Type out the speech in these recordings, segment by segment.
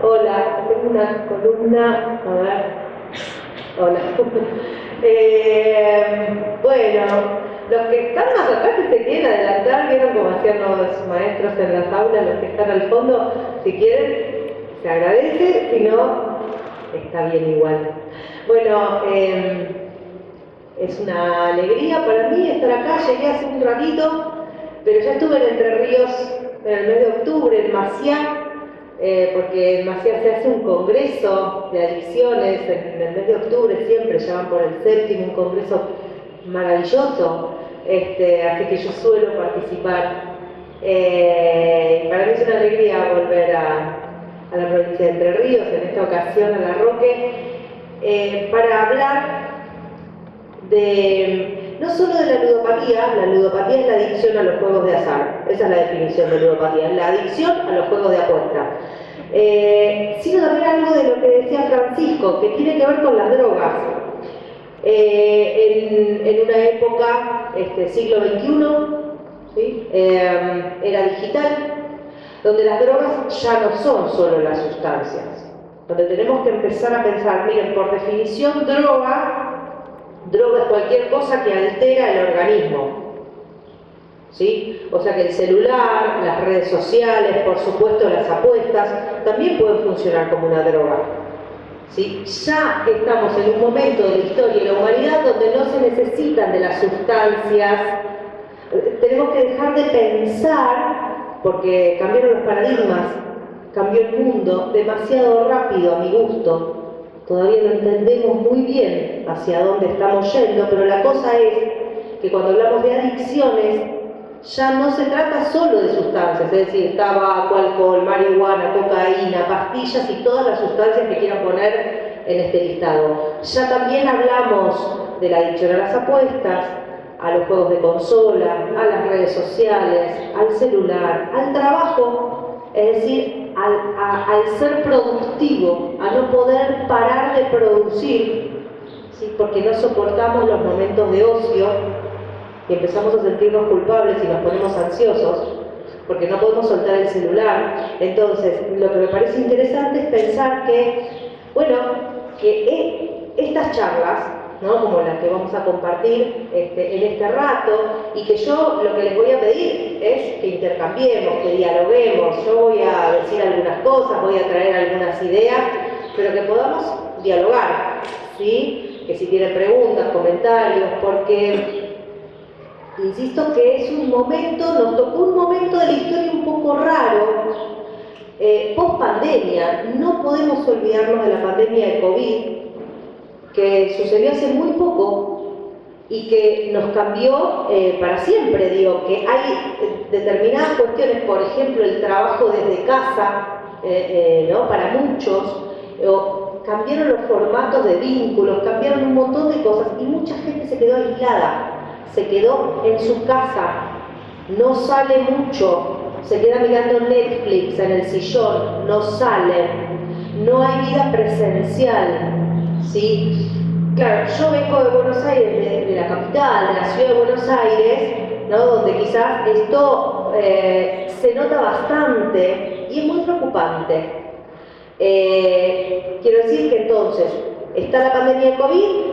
Hola, tengo una columna, a ver, hola. Bueno, los que están más atrás, que se quieren adelantar, vieron cómo hacían los maestros en las aulas, los que están al fondo, si quieren, se agradece, si no, está bien igual. Bueno, es una alegría para mí estar acá, llegué hace un ratito, pero ya estuve en Entre Ríos en el mes de octubre, en Maciá, porque en Maciá se hace un congreso de adicciones en el mes de octubre, siempre ya van por el séptimo, un congreso maravilloso, así que yo suelo participar. Para mí es una alegría volver a la provincia de Entre Ríos, en esta ocasión a La Roque, para hablar no solo de la ludopatía es la adicción a los juegos de azar, esa es la definición de ludopatía, la adicción a los juegos de apuesta, sino también algo de lo que decía Francisco, que tiene que ver con las drogas. En una época, siglo XXI, ¿sí? Era digital, donde las drogas ya no son solo las sustancias, donde tenemos que empezar a pensar, miren, por definición droga es cualquier cosa que altera el organismo, ¿sí? O sea que el celular, las redes sociales, por supuesto las apuestas, también pueden funcionar como una droga, ¿sí? Ya estamos en un momento de la historia de la humanidad donde no se necesitan de las sustancias. Tenemos que dejar de pensar, porque cambiaron los paradigmas, cambió el mundo demasiado rápido a mi gusto. Todavía no entendemos muy bien hacia dónde estamos yendo, pero la cosa es que cuando hablamos de adicciones, ya no se trata solo de sustancias, es decir, tabaco, alcohol, marihuana, cocaína, pastillas y todas las sustancias que quieran poner en este listado. Ya también hablamos de la adicción a las apuestas, a los juegos de consola, a las redes sociales, al celular, al trabajo, es decir, al ser productivo, a no poder parar de producir, ¿sí? Porque no soportamos los momentos de ocio y empezamos a sentirnos culpables y nos ponemos ansiosos porque no podemos soltar el celular. Entonces, lo que me parece interesante es pensar que, bueno, que estas charlas, ¿no? Como las que vamos a compartir en este rato, y que yo lo que les voy a pedir es que intercambiemos, que dialoguemos. Yo voy a decir algunas cosas, voy a traer algunas ideas, pero que podamos dialogar, ¿sí? Que si tienen preguntas, comentarios, porque insisto que es un momento, nos tocó un momento de la historia un poco raro, post pandemia. No podemos olvidarnos de la pandemia de COVID, que sucedió hace muy poco y que nos cambió para siempre. Digo, que hay determinadas cuestiones, por ejemplo, el trabajo desde casa, ¿no? Para muchos, cambiaron los formatos de vínculos, cambiaron un montón de cosas y mucha gente se quedó aislada, se quedó en su casa, no sale mucho, se queda mirando Netflix en el sillón, no sale, no hay vida presencial, ¿sí? Claro, yo vengo de Buenos Aires, de la capital, de la ciudad de Buenos Aires, ¿no? Donde quizás esto se nota bastante y es muy preocupante. Quiero decir que entonces está la pandemia de COVID,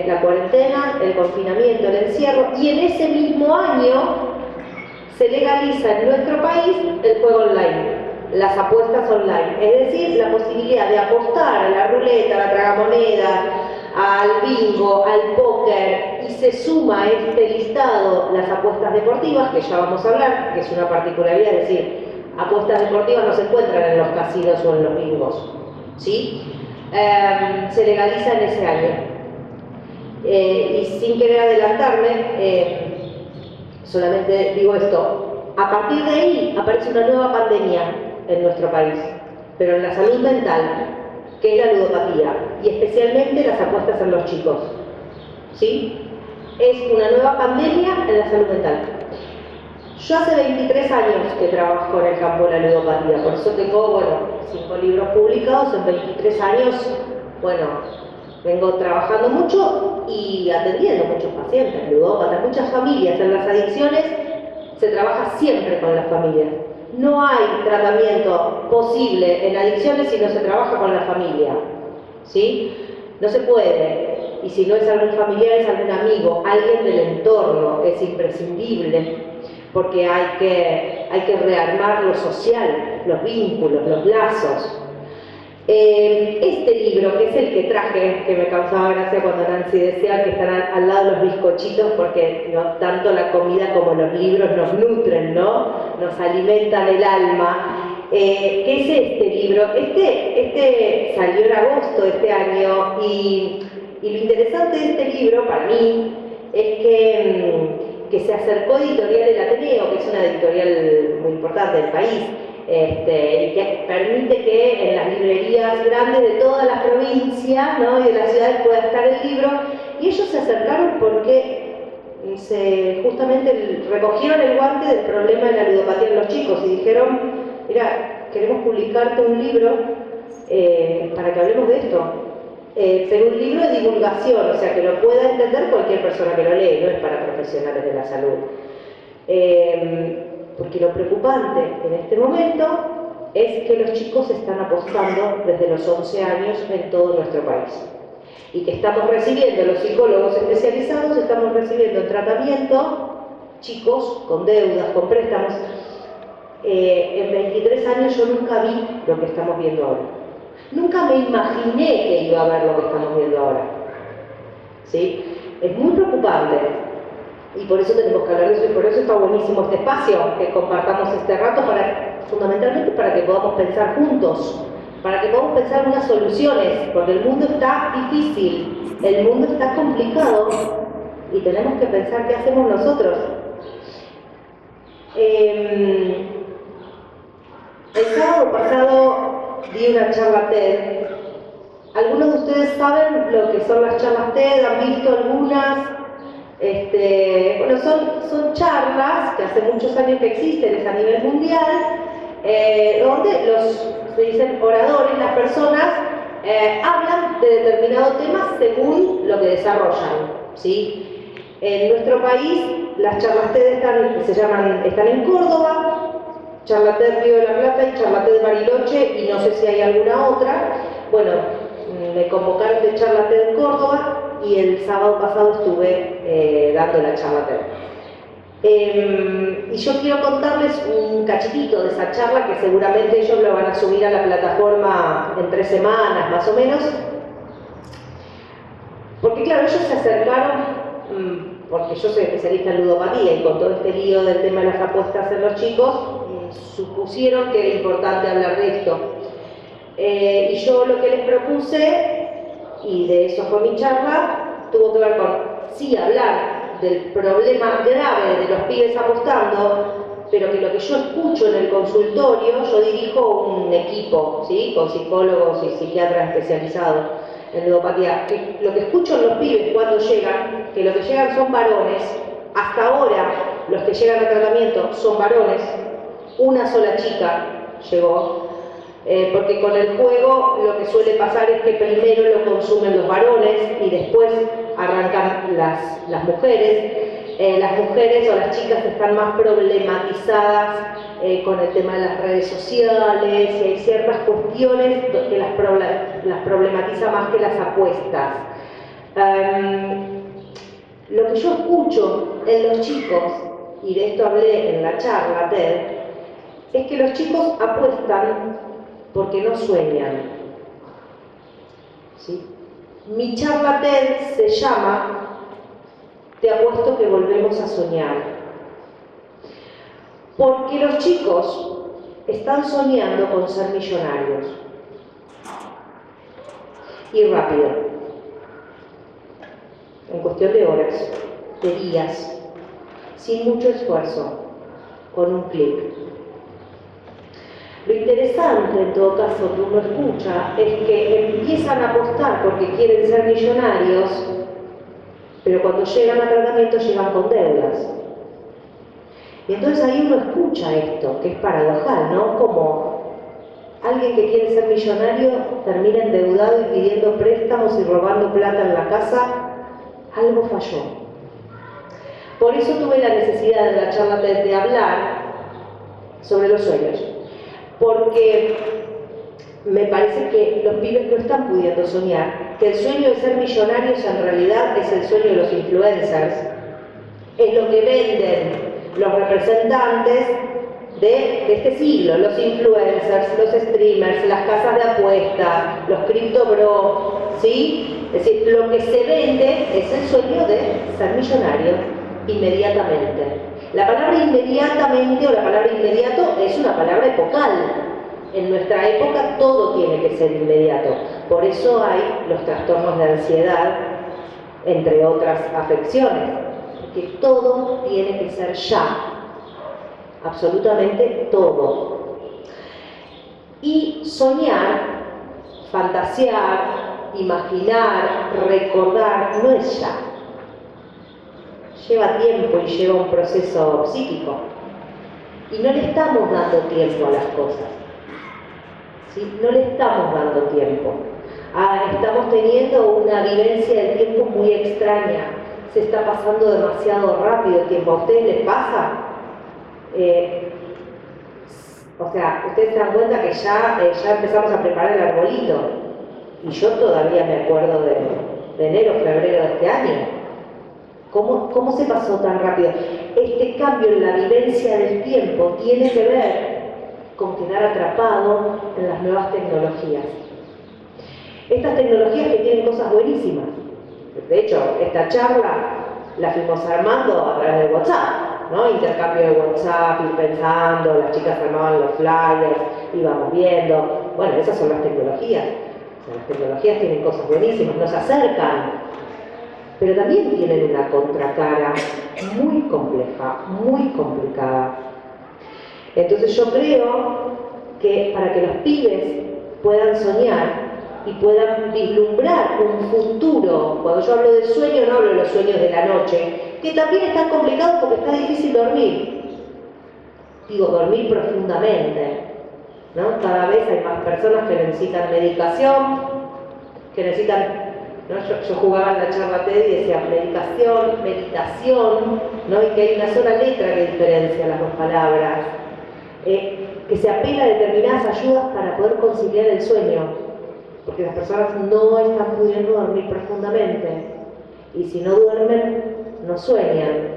la cuarentena, el confinamiento, el encierro, y en ese mismo año se legaliza en nuestro país el juego online, las apuestas online, es decir, la posibilidad de apostar a la ruleta, a la tragamoneda, al bingo, al póker, y se suma a este listado las apuestas deportivas, que ya vamos a hablar, que es una particularidad, es decir, apuestas deportivas no se encuentran en los casinos o en los bingos, ¿sí? Se legaliza en ese año. Y sin querer adelantarme, solamente digo esto, a partir de ahí aparece una nueva pandemia en nuestro país, pero en la salud mental, que es la ludopatía, y especialmente las apuestas en los chicos, ¿sí? Es una nueva pandemia en la salud mental. Yo hace 23 años que trabajo en el campo de la ludopatía, por eso tengo, bueno, 5 libros publicados en 23 años, bueno, vengo trabajando mucho y atendiendo muchos pacientes ludópatas, muchas familias. En las adicciones se trabaja siempre con las familias. no hay tratamiento posible en adicciones si no se trabaja con la familia, ¿sí? No se puede, y si no es algún familiar, es algún amigo, alguien del entorno, es imprescindible, porque hay que rearmar lo social, los vínculos, los lazos. Este libro, que es el que traje, que me causaba gracia cuando Nancy decía que están al lado los bizcochitos, porque no, tanto la comida como los libros nos nutren, ¿no? Nos alimentan el alma. ¿Qué es este libro? Este salió en agosto de este año y lo interesante de este libro, para mí, es que se acercó Editorial El Ateneo, que es una editorial muy importante del país, y que permite que en las librerías grandes de toda la provincia, ¿no? Y de las ciudades pueda estar el libro, y ellos se acercaron porque justamente recogieron el guante del problema de la ludopatía en los chicos y dijeron, mira, queremos publicarte un libro para que hablemos de esto, pero un libro de divulgación, o sea, que lo pueda entender cualquier persona que lo lee, no es para profesionales de la salud. Porque lo preocupante en este momento es que los chicos están apostando desde los 11 años en todo nuestro país. Y que estamos recibiendo, los psicólogos especializados, estamos recibiendo en tratamiento chicos con deudas, con préstamos. En 23 años yo nunca vi lo que estamos viendo ahora. Nunca me imaginé que iba a ver lo que estamos viendo ahora. ¿Sí? Es muy preocupante. Y por eso tenemos que hablar de eso, y por eso está buenísimo este espacio, que compartamos este rato, fundamentalmente para que podamos pensar juntos, para que podamos pensar unas soluciones, porque el mundo está difícil, el mundo está complicado, y tenemos que pensar qué hacemos nosotros. El sábado pasado di una charla TED. ¿Algunos de ustedes saben lo que son las charlas TED? ¿Han visto algunas? Bueno, son charlas que hace muchos años que existen, a nivel mundial, donde se dicen oradores, las personas hablan de determinado tema según lo que desarrollan, ¿sí? En nuestro país las charlas TED están en Córdoba, charla TED Río de la Plata y charla TED Bariloche, y no sé si hay alguna otra. Bueno, me convocaron de charla TED en Córdoba, y el sábado pasado estuve dando la charla TED. Y yo quiero contarles un cachitito de esa charla, que seguramente ellos lo van a subir a la plataforma en 3 semanas, más o menos. Porque claro, ellos se acercaron, porque yo soy especialista en ludopatía, y con todo este lío del tema de las apuestas en los chicos, supusieron que era importante hablar de esto. Y yo lo que les propuse, y de eso fue mi charla, tuvo que ver con, sí, hablar del problema grave de los pibes apostando, pero que lo que yo escucho en el consultorio, yo dirijo un equipo, ¿sí? Con psicólogos y psiquiatras especializados en ludopatía, que lo que escucho en los pibes cuando llegan, que lo que llegan son varones, hasta ahora los que llegan a tratamiento son varones, una sola chica llegó, porque con el juego lo que suele pasar es que primero lo consumen los varones y después arrancan las mujeres. Las mujeres o las chicas están más problematizadas con el tema de las redes sociales, y hay ciertas cuestiones que las problematiza más que las apuestas. Lo que yo escucho en los chicos, y de esto hablé en la charla TED, es que los chicos apuestan porque no sueñan. ¿Sí? Mi charla TED se llama Te apuesto que volvemos a soñar. Porque los chicos están soñando con ser millonarios. Y rápido. En cuestión de horas, de días, sin mucho esfuerzo, con un clic. Lo interesante, en todo caso, que uno escucha, es que empiezan a apostar porque quieren ser millonarios, pero cuando llegan a tratamiento llegan con deudas. Y entonces ahí uno escucha esto, que es paradojal, ¿no? Como alguien que quiere ser millonario termina endeudado y pidiendo préstamos y robando plata en la casa, algo falló. Por eso tuve la necesidad de la charla TED de hablar sobre los sueños. Porque me parece que los pibes no están pudiendo soñar, que el sueño de ser millonarios en realidad es el sueño de los influencers, es lo que venden los representantes de este siglo, los influencers, los streamers, las casas de apuestas, los cripto bro, ¿sí? Es decir, lo que se vende es el sueño de ser millonario inmediatamente. La palabra inmediatamente o la palabra inmediato es una palabra epocal. En nuestra época todo tiene que ser inmediato. Por eso hay los trastornos de ansiedad, entre otras afecciones. Porque todo tiene que ser ya. Absolutamente todo. Y soñar, fantasear, imaginar, recordar, no es ya. Lleva tiempo y lleva un proceso psíquico. Y no le estamos dando tiempo a las cosas. ¿Sí? No le estamos dando tiempo. Estamos teniendo una vivencia del tiempo muy extraña. Se está pasando demasiado rápido el tiempo. ¿A ustedes les pasa? O sea, ustedes se dan cuenta que ya empezamos a preparar el arbolito. Y yo todavía me acuerdo de enero, febrero de este año. ¿Cómo se pasó tan rápido? Este cambio en la vivencia del tiempo tiene que ver con quedar atrapado en las nuevas tecnologías. Estas tecnologías que tienen cosas buenísimas. De hecho, esta charla la fuimos armando a través de WhatsApp, ¿no? Intercambio de WhatsApp, ir pensando, las chicas armaban los flyers, íbamos viendo. Bueno, esas son las tecnologías. O sea, las tecnologías tienen cosas buenísimas, nos acercan. Pero también tienen una contracara muy compleja, muy complicada. Entonces yo creo que para que los pibes puedan soñar y puedan vislumbrar un futuro, cuando yo hablo de sueño no hablo de los sueños de la noche, que también están complicados porque está difícil dormir. Digo, dormir profundamente, ¿no? Cada vez hay más personas que necesitan medicación, que necesitan... ¿no? Yo jugaba en la charla TED y decía medicación, meditación, ¿no? Y que hay una sola letra que diferencia las dos palabras, que se apela a determinadas ayudas para poder conciliar el sueño, porque las personas no están pudiendo dormir profundamente, y si no duermen, no sueñan.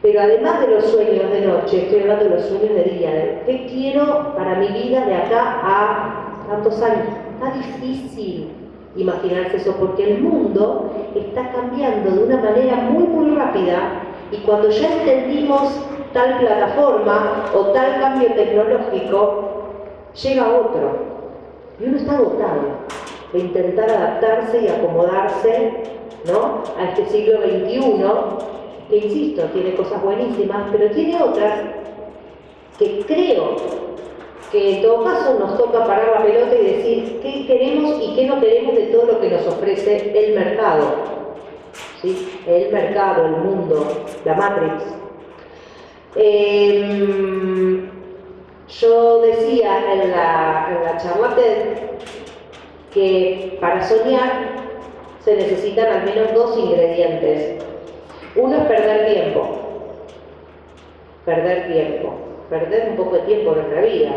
Pero además de los sueños de noche, estoy hablando de los sueños de día. ¿Qué quiero para mi vida de acá a tantos años? Está difícil imaginarse eso, porque el mundo está cambiando de una manera muy, muy rápida, y cuando ya entendimos tal plataforma o tal cambio tecnológico, llega otro, y uno está agotado de intentar adaptarse y acomodarse, ¿no? A este siglo XXI, que insisto, tiene cosas buenísimas, pero tiene otras que creo que en todo caso nos toca parar la pelota y decir qué queremos y qué no queremos de todo lo que nos ofrece el mercado. ¿Sí? El mercado, el mundo, la Matrix. Yo decía en la charla TED que para soñar se necesitan al menos dos ingredientes. Uno es perder tiempo. Perder un poco de tiempo en nuestra vida,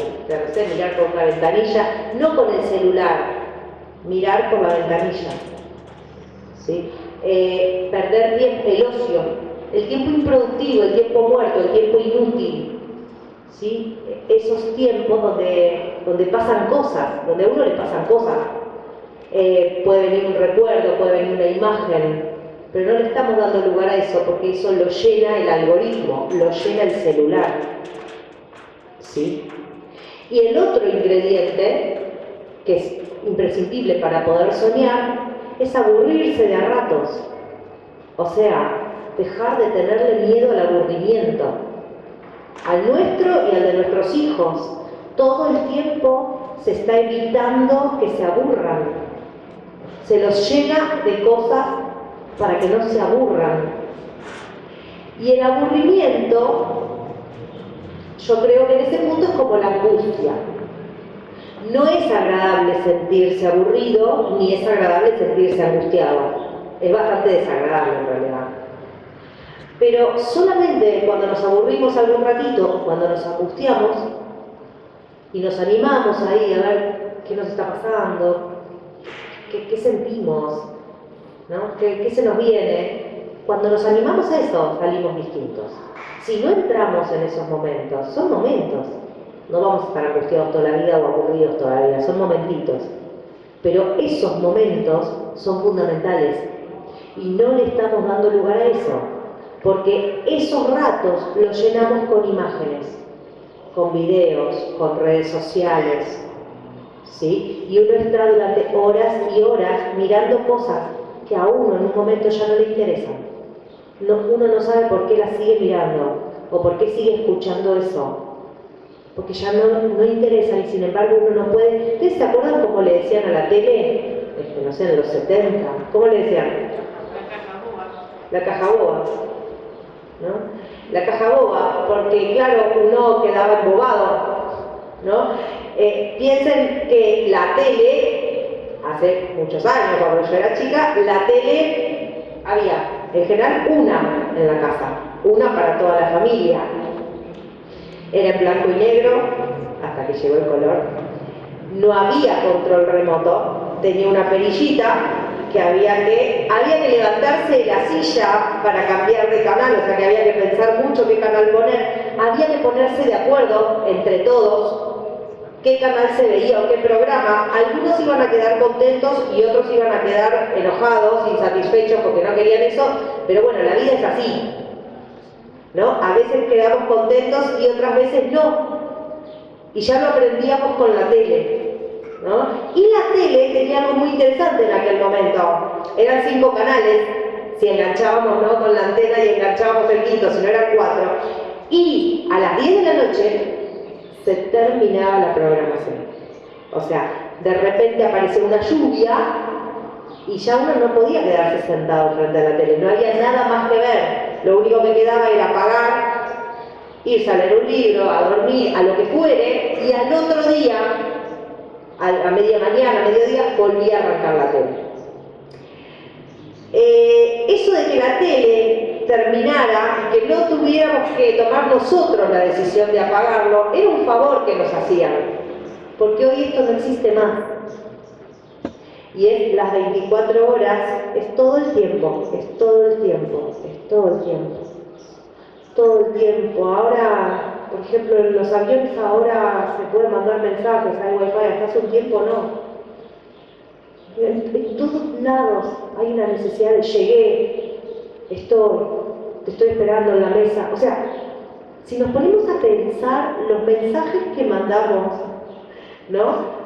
mirar por una ventanilla, no con el celular, mirar por la ventanilla. ¿Sí? Perder tiempo, el ocio, el tiempo improductivo, el tiempo muerto, el tiempo inútil. ¿Sí? Esos tiempos donde pasan cosas, donde a uno le pasan cosas. Puede venir un recuerdo, puede venir una imagen, pero no le estamos dando lugar a eso porque eso lo llena el algoritmo, lo llena el celular. ¿Sí? Y el otro ingrediente, que es imprescindible para poder soñar, es aburrirse de a ratos. O sea, dejar de tenerle miedo al aburrimiento, al nuestro y al de nuestros hijos. Todo el tiempo se está evitando que se aburran. Se los llena de cosas para que no se aburran. Y el aburrimiento, yo creo que en ese punto es como la angustia. No es agradable sentirse aburrido, ni es agradable sentirse angustiado. Es bastante desagradable en realidad. Pero solamente cuando nos aburrimos algún ratito, o cuando nos angustiamos, y nos animamos ahí a ver qué nos está pasando, qué sentimos, ¿no? ¿Qué se nos viene? Cuando nos animamos a eso, salimos distintos. Si no entramos en esos momentos, son momentos. No vamos a estar angustiados toda la vida o aburridos toda la vida, son momentitos. Pero esos momentos son fundamentales y no le estamos dando lugar a eso, porque esos ratos los llenamos con imágenes, con videos, con redes sociales, ¿sí? Y uno está durante horas y horas mirando cosas que a uno en un momento ya no le interesan. Uno no sabe por qué las sigue mirando o por qué sigue escuchando eso, porque ya no interesa y sin embargo uno no puede. ¿Ustedes se acuerdan cómo le decían a la tele? No sé, en los 70, ¿cómo le decían? La caja boba, ¿no? La caja boba, porque claro, uno quedaba embobado, ¿no? Piensen que la tele, hace muchos años, cuando yo era chica, la tele había, en general, una en la casa, una para toda la familia. Era en blanco y negro, hasta que llegó el color. No había control remoto, tenía una perillita que había que levantarse de la silla para cambiar de canal, o sea que había que pensar mucho qué canal poner, había que ponerse de acuerdo entre todos qué canal se veía o qué programa. Algunos iban a quedar contentos y otros iban a quedar enojados, insatisfechos porque no querían eso, pero bueno, la vida es así, ¿no? A veces quedamos contentos y otras veces no, y ya lo aprendíamos con la tele, ¿no? Y la tele tenía algo muy interesante en aquel momento. Eran 5 canales, si enganchábamos, ¿no?, con la antena y enganchábamos el quinto, si no eran 4. Y a las 10 de la noche se terminaba la programación. O sea, de repente apareció una lluvia y ya uno no podía quedarse sentado frente a la tele. No había nada más que ver. Lo único que quedaba era apagar, irse a leer un libro, a dormir, a lo que fuere, y al otro día, a media mañana, a mediodía, volvía a arrancar la tele. Eso de que la tele terminara y que no tuviéramos que tomar nosotros la decisión de apagarlo, era un favor que nos hacían, porque hoy esto no existe más. Y es las 24 horas, es todo el tiempo, es todo el tiempo, es todo el tiempo. Todo el tiempo. Ahora, por ejemplo, en los aviones ahora se pueden mandar mensajes, hay wifi, hasta hace un tiempo no. En todos lados hay una necesidad de llegué, te estoy esperando en la mesa. O sea, si nos ponemos a pensar los mensajes que mandamos, ¿no?,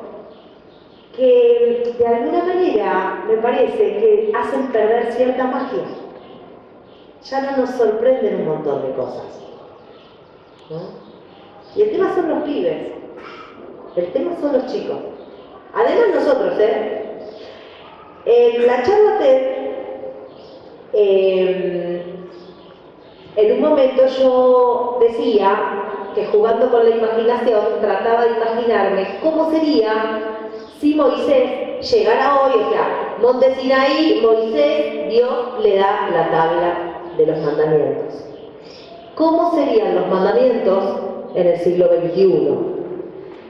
que de alguna manera me parece que hacen perder cierta magia. Ya no nos sorprenden un montón de cosas, ¿no? Y el tema son los pibes, el tema son los chicos. Además nosotros, en la charla TED, en un momento yo decía que jugando con la imaginación trataba de imaginarme cómo sería si Moisés llegara hoy, o sea, Monte Sinaí, Moisés, Dios le da la tabla de los mandamientos. ¿Cómo serían los mandamientos en el siglo XXI?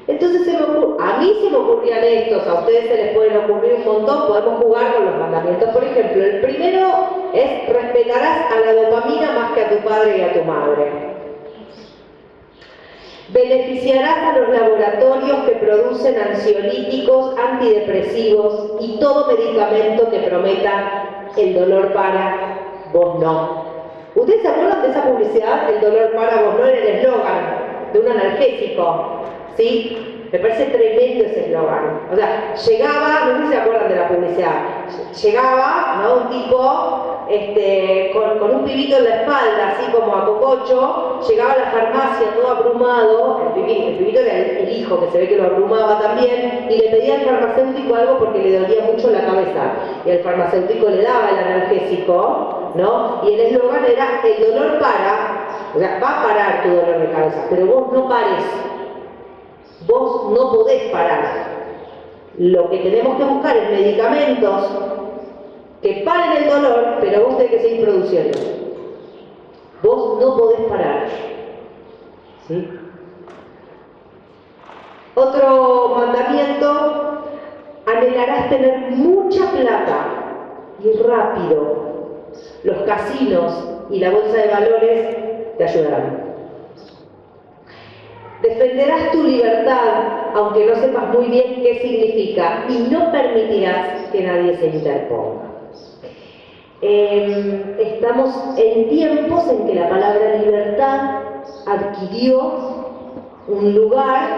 Entonces a mí se me ocurrían estos, a ustedes se les pueden ocurrir un montón, podemos jugar con los mandamientos. Por ejemplo, el primero es: respetarás a la dopamina más que a tu padre y a tu madre. Beneficiarás a los laboratorios que producen ansiolíticos, antidepresivos y todo medicamento que prometa el dolor para, vos no. ¿Ustedes se acuerdan de esa publicidad? El dolor para, vos no, era el eslogan de un analgésico, ¿sí? Me parece tremendo ese eslogan. O sea, llegaba, no sé si se acuerdan de la publicidad, llegaba, ¿no?, un tipo con un pibito en la espalda, así como a cococho, llegaba a la farmacia todo abrumado, el pibito era el hijo, que se ve que lo abrumaba también, y le pedía al farmacéutico algo porque le dolía mucho la cabeza, y el farmacéutico le daba el analgésico, ¿no? Y el eslogan era: el dolor para, o sea, va a parar tu dolor de cabeza, pero vos no pares, vos no podés parar. Lo que tenemos que buscar es medicamentos que paren el dolor, pero vos tenés que seguir produciendo. Vos no podés parar. ¿Sí? Otro mandamiento: anhelarás tener mucha plata y rápido. Los casinos y la bolsa de valores te ayudarán. Defenderás tu libertad, aunque no sepas muy bien qué significa, y no permitirás que nadie se interponga. Estamos en tiempos en que la palabra libertad adquirió un lugar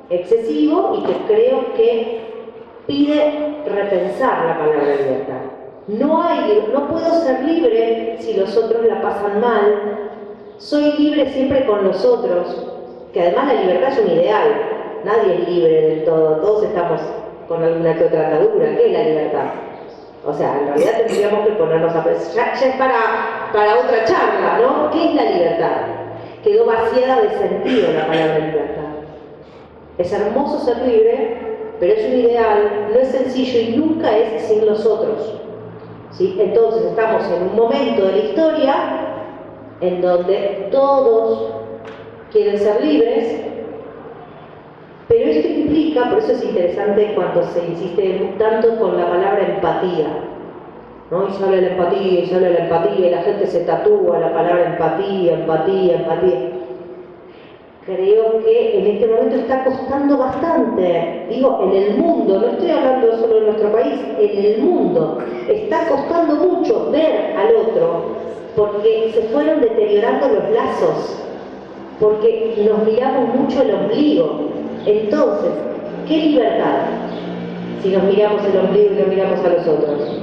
excesivo y que creo que pide repensar la palabra libertad. No puedo ser libre si los otros la pasan mal. Soy libre siempre con los otros, que además la libertad es un ideal. Nadie es libre del todo, todos estamos con alguna que otra atadura. ¿Qué es la libertad? O sea, en realidad tendríamos que ponernos a pensar, ya es para otra charla, ¿no? ¿Qué es la libertad? Quedó vaciada de sentido la palabra libertad. Es hermoso ser libre, pero es un ideal, no es sencillo y nunca es sin los otros. ¿Sí? Entonces estamos en un momento de la historia en donde todos quieren ser libres, pero esto implica, por eso es interesante cuando se insiste tanto con la palabra empatía, ¿no? Y se habla de la empatía, y se habla de la empatía, y la gente se tatúa la palabra empatía, empatía, empatía. Creo que en este momento está costando bastante, digo, en el mundo, no estoy hablando solo de nuestro país, en el mundo, está costando mucho ver al otro, porque se fueron deteriorando los lazos, porque nos miramos mucho el ombligo. Entonces, ¿qué libertad si nos miramos el ombligo y no miramos a los otros?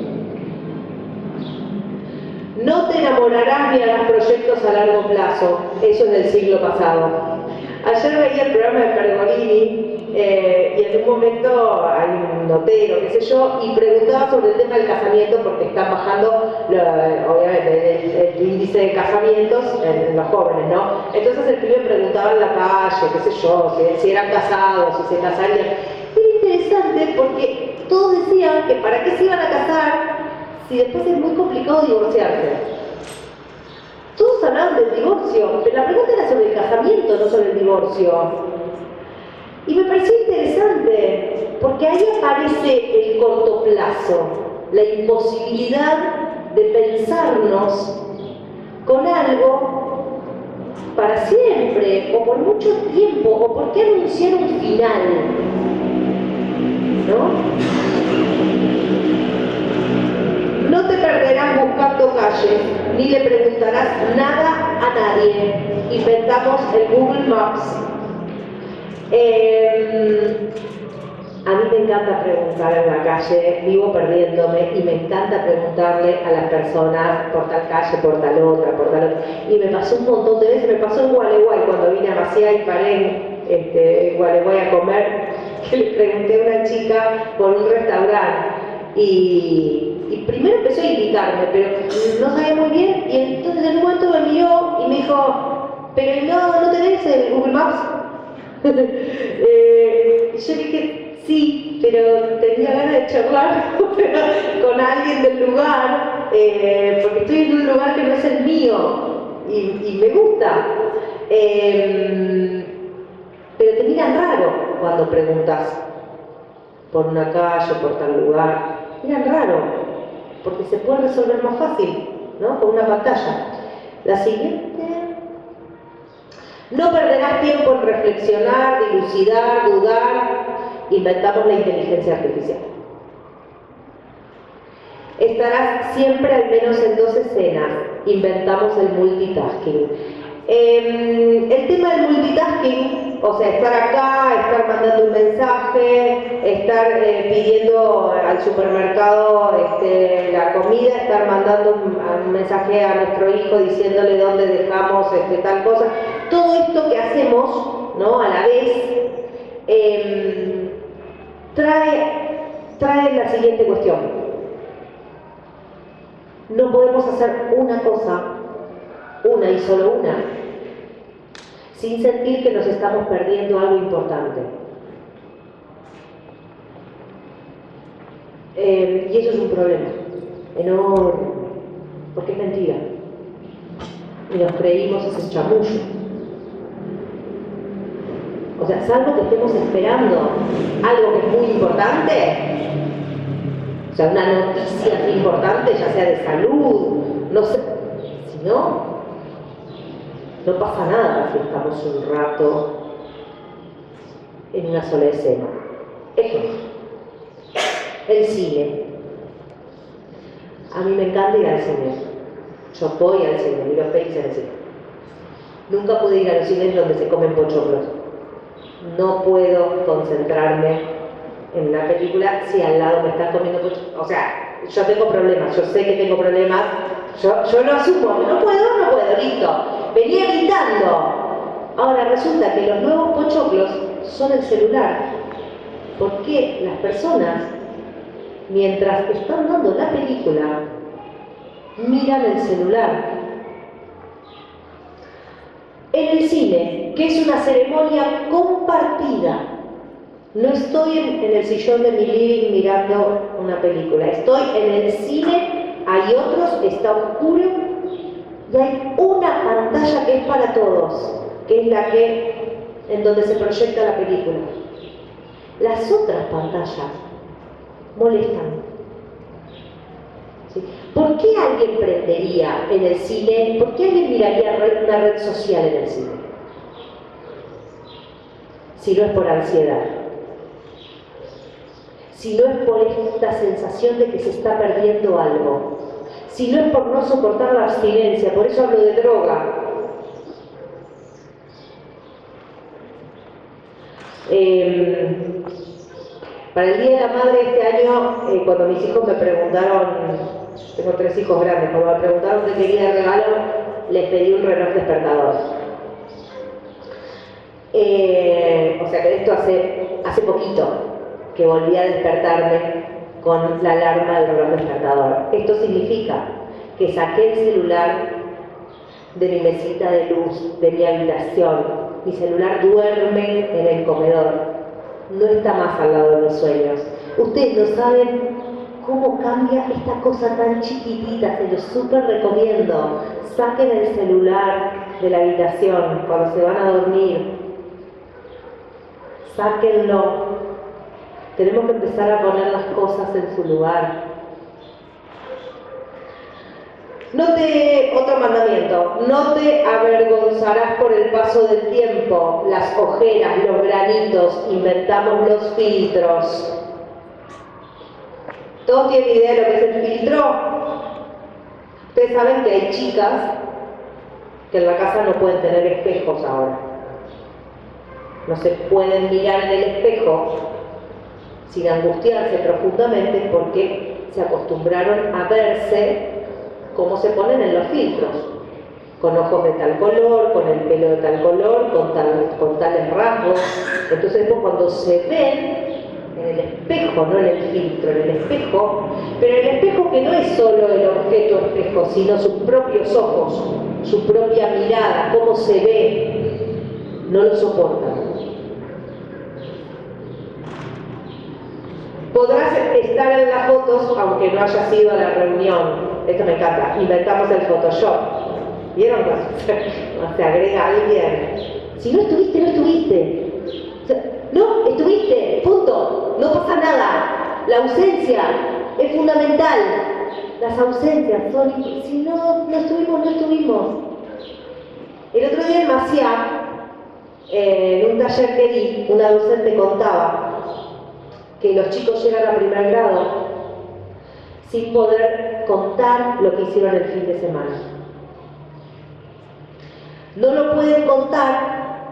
No te enamorarás ni harás proyectos a largo plazo. Eso es del siglo pasado. Ayer veía el programa de Pergolini y en un momento hay un notero, qué sé yo, y preguntaba sobre el tema del casamiento porque están bajando, obviamente, el índice de casamientos en los jóvenes, ¿no? Entonces el pibe preguntaba en la calle, qué sé yo, si eran casados, si se casarían. Era interesante porque todos decían que para qué se iban a casar si después es muy complicado divorciarse. Todos hablaban del divorcio, pero la pregunta era sobre el casamiento, no sobre el divorcio. Y me pareció interesante, porque ahí aparece el corto plazo, la imposibilidad de pensarnos con algo para siempre, o por mucho tiempo, o por qué anunciar un final, ¿no? No te perderás buscando calles, ni le preguntarás nada a nadie. Inventamos el Google Maps. A mí me encanta preguntar en la calle, vivo perdiéndome y me encanta preguntarle a las personas por tal calle, por tal otra, por tal otra. Y me pasó un montón de veces, me pasó en Gualeguay cuando vine a Maciá y paré en Gualeguay a comer, que le pregunté a una chica por un restaurante. Y primero empezó a indicarme, pero no sabía muy bien, y entonces en un momento me miró y me dijo, ¿pero no tenés el Google Maps? Yo dije, sí, pero tenía ganas de charlar con alguien del lugar, porque estoy en un lugar que no es el mío, y me gusta. Pero te miran raro cuando preguntas por una calle, por tal lugar. Miran raro, porque se puede resolver más fácil, ¿no? Con una pantalla. La siguiente. No perderás tiempo en reflexionar, dilucidar, dudar. Inventamos la inteligencia artificial. Estarás siempre al menos en 2 escenas. Inventamos el multitasking. El tema del multitasking, o sea, estar acá, estar mandando un mensaje, estar pidiendo al supermercado la comida, estar mandando un mensaje a nuestro hijo diciéndole dónde dejamos tal cosa. Todo esto que hacemos, ¿no? A la vez, trae la siguiente cuestión. No podemos hacer una cosa, una y solo una, sin sentir que nos estamos perdiendo algo importante. Y eso es un problema enorme, porque es mentira. y nos creímos ese chamullo. O sea, salvo que estemos esperando algo que es muy importante, o sea, una noticia importante, ya sea de salud, no sé, si no, no pasa nada si estamos un rato en una sola escena. Ejemplo, el cine. A mí me encanta ir al cine. Yo voy al cine, miro pelis en el cine. Nunca pude ir a los cines donde se comen pochoclos. No puedo concentrarme en una película si al lado me están comiendo pochoclos. O sea, yo tengo problemas, yo sé que tengo problemas, yo lo asumo, no puedo, listo. Venía gritando. Ahora resulta que los nuevos pochoclos son el celular. ¿Por qué las personas, mientras están dando la película, miran el celular? En el cine, que es una ceremonia compartida, no estoy en el sillón de mi living mirando una película, estoy en el cine, hay otros, está oscuro y hay una pantalla que es para todos, que es la que en donde se proyecta la película. Las otras pantallas molestan. ¿Sí? ¿Por qué alguien prendería en el cine? ¿Por qué alguien miraría una red social en el cine? Si no es por ansiedad. Si no es por esta sensación de que se está perdiendo algo. Si no es por no soportar la abstinencia. Por eso hablo de droga. Para el Día de la Madre este año, cuando mis hijos me preguntaron, tengo 3 hijos grandes, cuando me preguntaron qué quería de regalo, les pedí un reloj despertador. O sea que esto hace poquito que volví a despertarme con la alarma del reloj despertador. Esto significa que saqué el celular de mi mesita de luz, de mi habitación. Mi celular duerme en el comedor. No está más al lado de mis sueños. Ustedes no saben cómo cambia esta cosa tan chiquitita, se los súper recomiendo. Saquen el celular de la habitación cuando se van a dormir. Sáquenlo. Tenemos que empezar a poner las cosas en su lugar. Otro mandamiento, no te avergonzarás por el paso del tiempo, las ojeras, los granitos, inventamos los filtros. ¿Todos tienen idea de lo que es el filtro? Ustedes saben que hay chicas que en la casa no pueden tener espejos ahora. No se pueden mirar en el espejo sin angustiarse profundamente porque se acostumbraron a verse como se ponen en los filtros, con ojos de tal color, con el pelo de tal color, con tales rasgos. Entonces después cuando se ven en el espejo, no en el filtro, en el espejo, pero el espejo que no es solo el objeto espejo, sino sus propios ojos, su propia mirada, cómo se ve, no lo soportan. Podrás estar en las fotos aunque no hayas ido a la reunión. Esto me encanta. Inventamos el Photoshop. ¿Vieron? Se agrega alguien. Si no estuviste, no estuviste. O sea, no, estuviste. Punto. No pasa nada. La ausencia es fundamental. Las ausencias son... Si no estuvimos, no estuvimos. El otro día en Maciá, en un taller que di, una docente contaba que los chicos llegan a primer grado sin poder contar lo que hicieron el fin de semana. No lo pueden contar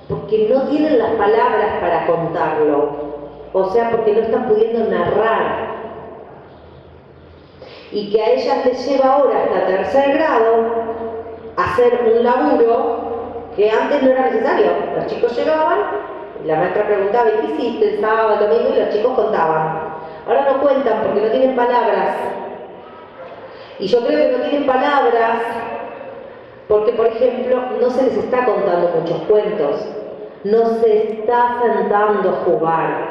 porque no tienen las palabras para contarlo, o sea, porque no están pudiendo narrar. Y que a ellas les lleva ahora hasta tercer grado hacer un laburo que antes no era necesario. Los chicos llegaban, la maestra preguntaba, ¿y qué hiciste el sábado, el domingo? Y los chicos contaban. Ahora no cuentan porque no tienen palabras. Y yo creo que no tienen palabras porque, por ejemplo, no se les está contando muchos cuentos. No se está sentando a jugar,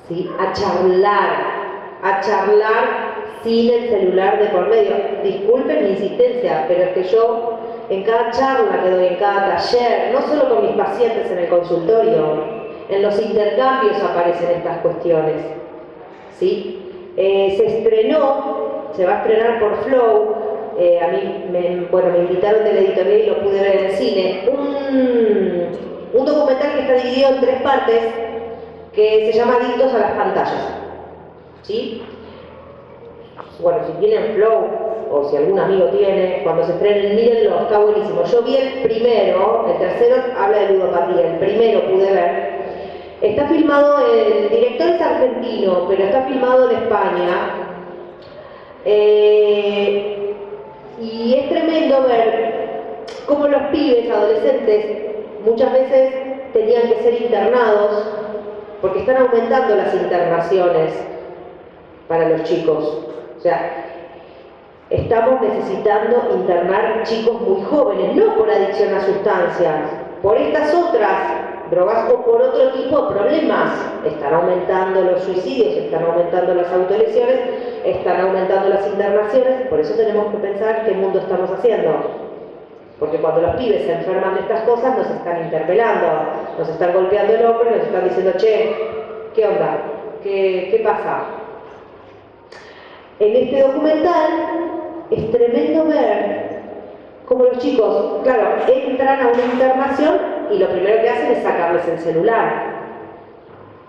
¿sí? A charlar sin el celular de por medio. Disculpen mi insistencia, pero es que yo en cada charla que doy, en cada taller, no solo con mis pacientes en el consultorio, en los intercambios aparecen estas cuestiones, ¿sí? Se estrenó, se va a estrenar por Flow, a mí me invitaron de la editorial y lo pude ver en el cine, un documental que está dividido en 3 partes que se llama Adictos a las pantallas, ¿sí? Bueno, si tienen Flow o si algún amigo tiene, cuando se estrenen, mírenlo, está buenísimo. Yo vi el primero, el tercero habla de ludopatía, el primero pude ver. Está filmado, el director es argentino, pero está filmado en España. Y es tremendo ver cómo los pibes, adolescentes, muchas veces tenían que ser internados, porque están aumentando las internaciones para los chicos. O sea, estamos necesitando internar chicos muy jóvenes, no por adicción a sustancias, por estas otras drogas o por otro tipo de problemas. Están aumentando los suicidios, están aumentando las autolesiones, están aumentando las internaciones. Por eso tenemos que pensar qué mundo estamos haciendo. Porque cuando los pibes se enferman de estas cosas, nos están interpelando, nos están golpeando el hombro y nos están diciendo, che, ¿qué onda? ¿Qué pasa? En este documental es tremendo ver cómo los chicos, claro, entran a una internación y lo primero que hacen es sacarles el celular.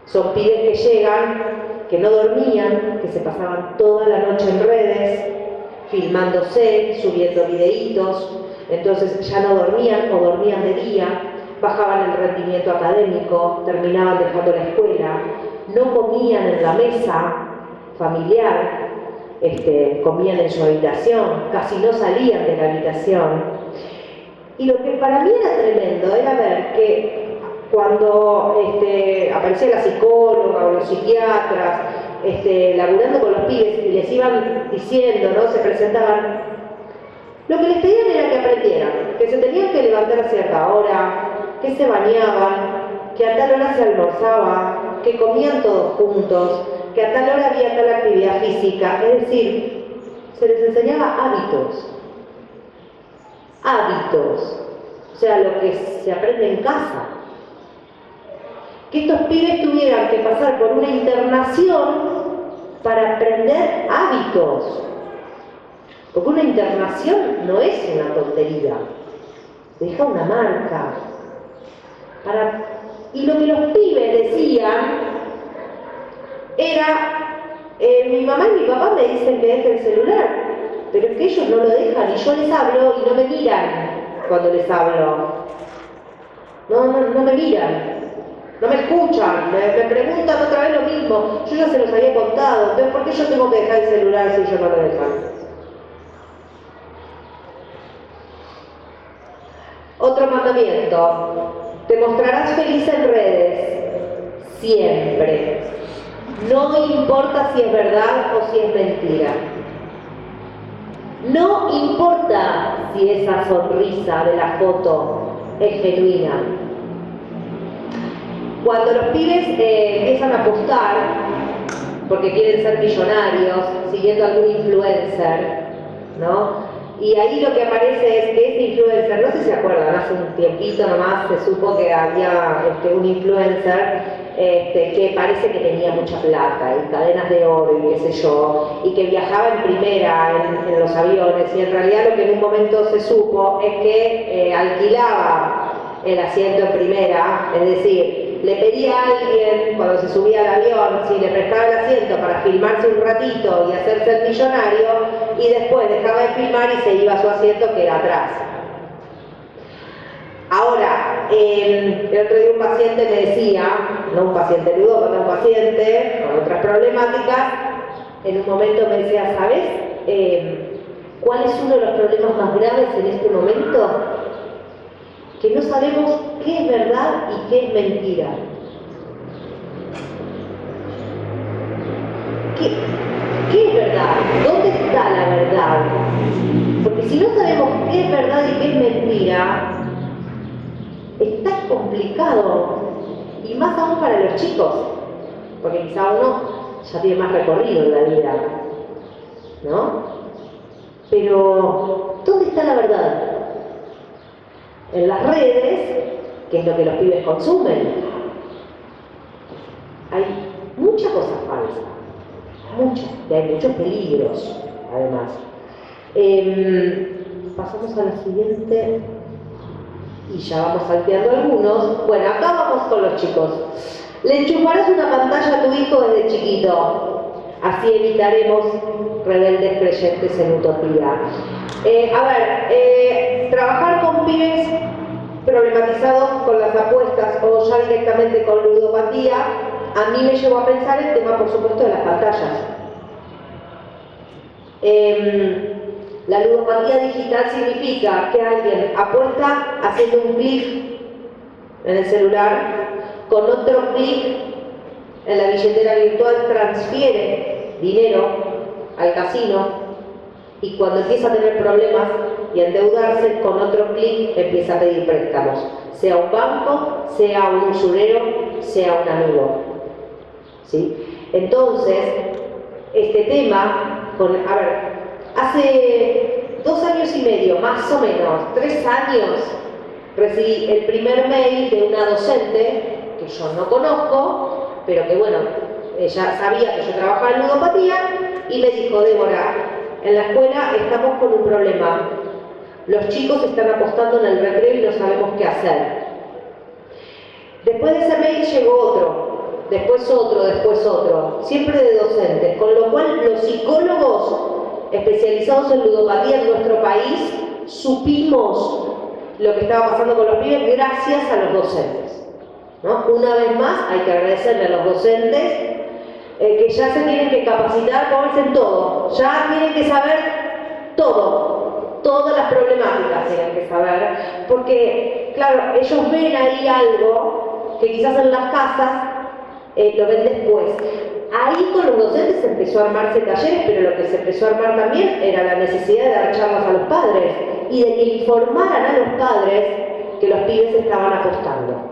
Son pibes que llegan, que no dormían, que se pasaban toda la noche en redes, filmándose, subiendo videitos, entonces ya no dormían o dormían de día, bajaban el rendimiento académico, terminaban dejando la escuela, no comían en la mesa familiar, comían en su habitación, casi no salían de la habitación. Y lo que para mí era tremendo era ver que cuando aparecía la psicóloga o los psiquiatras laburando con los pibes y les iban diciendo, ¿no? Se presentaban, lo que les pedían era que aprendieran, que se tenían que levantar a cierta hora, que se bañaban, que a tal hora se almorzaba, que comían todos juntos, que a tal hora había tal actividad física, es decir, se les enseñaba hábitos. Hábitos, o sea, lo que se aprende en casa. Que estos pibes tuvieran que pasar por una internación para aprender hábitos. Porque una internación no es una tontería, deja una marca. Y lo que los pibes decían era, mi mamá y mi papá me dicen que deje el celular, pero es que ellos no lo dejan y yo les hablo y no me miran cuando les hablo. No me miran, no me escuchan, me preguntan otra vez lo mismo. Yo ya se los había contado, entonces ¿por qué yo tengo que dejar el celular si ellos no lo dejan? Otro mandamiento, te mostrarás feliz en redes, siempre. No importa si es verdad o si es mentira. No importa si esa sonrisa de la foto es genuina. Cuando los pibes empiezan a apostar, porque quieren ser millonarios, siguiendo algún influencer, ¿no? Y ahí lo que aparece es que ese influencer, no sé si se acuerdan, hace un tiempito nomás se supo que había un influencer que parece que tenía mucha plata y cadenas de oro y qué sé yo, y que viajaba en primera en los aviones, y en realidad lo que en un momento se supo es que alquilaba el asiento en primera, es decir, le pedía a alguien cuando se subía al avión si le prestaba el asiento para filmarse un ratito y hacerse el millonario, y después dejaba de filmar y se iba a su asiento que era atrás. Ahora, el otro día un paciente me decía, no un paciente ludópata, un paciente con otras problemáticas, en un momento me decía, ¿sabes cuál es uno de los problemas más graves en este momento? Que no sabemos qué es verdad y qué es mentira. ¿Qué es verdad? ¿Dónde está la verdad? Porque si no sabemos qué es verdad y qué es mentira, está complicado, y más aún para los chicos, porque quizá uno ya tiene más recorrido en la vida. ¿no? Pero, ¿dónde está la verdad? En las redes, que es lo que los pibes consumen. Hay muchas cosas falsas, muchas, y hay muchos peligros, además. Pasamos a la siguiente, y ya vamos salteando algunos. Bueno, acá vamos con los chicos. Le enchufarás una pantalla a tu hijo desde chiquito, así evitaremos rebeldes creyentes en utopía. Trabajar con pibes problematizados con las apuestas o ya directamente con ludopatía, a mí me llevó a pensar el tema, por supuesto, de las pantallas. La ludopatía digital significa que alguien apuesta haciendo un clic en el celular, con otro clic en la billetera virtual transfiere dinero al casino y cuando empieza a tener problemas y a endeudarse, con otro clic empieza a pedir préstamos, sea un banco, sea un usurero, sea un amigo. ¿Sí? Entonces, este tema, hace 2 años y medio, más o menos, 3 años, recibí el primer mail de una docente que yo no conozco, pero que bueno, ella sabía que yo trabajaba en ludopatía y me dijo: Débora, en la escuela estamos con un problema. Los chicos están apostando en el recreo y no sabemos qué hacer. Después de ese mail llegó otro, después otro, siempre de docentes, con lo cual los psicólogos especializados en ludopatía en nuestro país supimos lo que estaba pasando con los pibes gracias a los docentes, ¿no? Una vez más hay que agradecerle a los docentes que ya se tienen que capacitar, como dicen, todo, ya tienen que saber todo, todas las problemáticas tienen que saber, porque claro, ellos ven ahí algo que quizás en las casas lo ven después. Ahí con los docentes se empezó a armarse talleres, pero lo que se empezó a armar también era la necesidad de dar charlas a los padres y de que informaran a los padres que los pibes estaban apostando.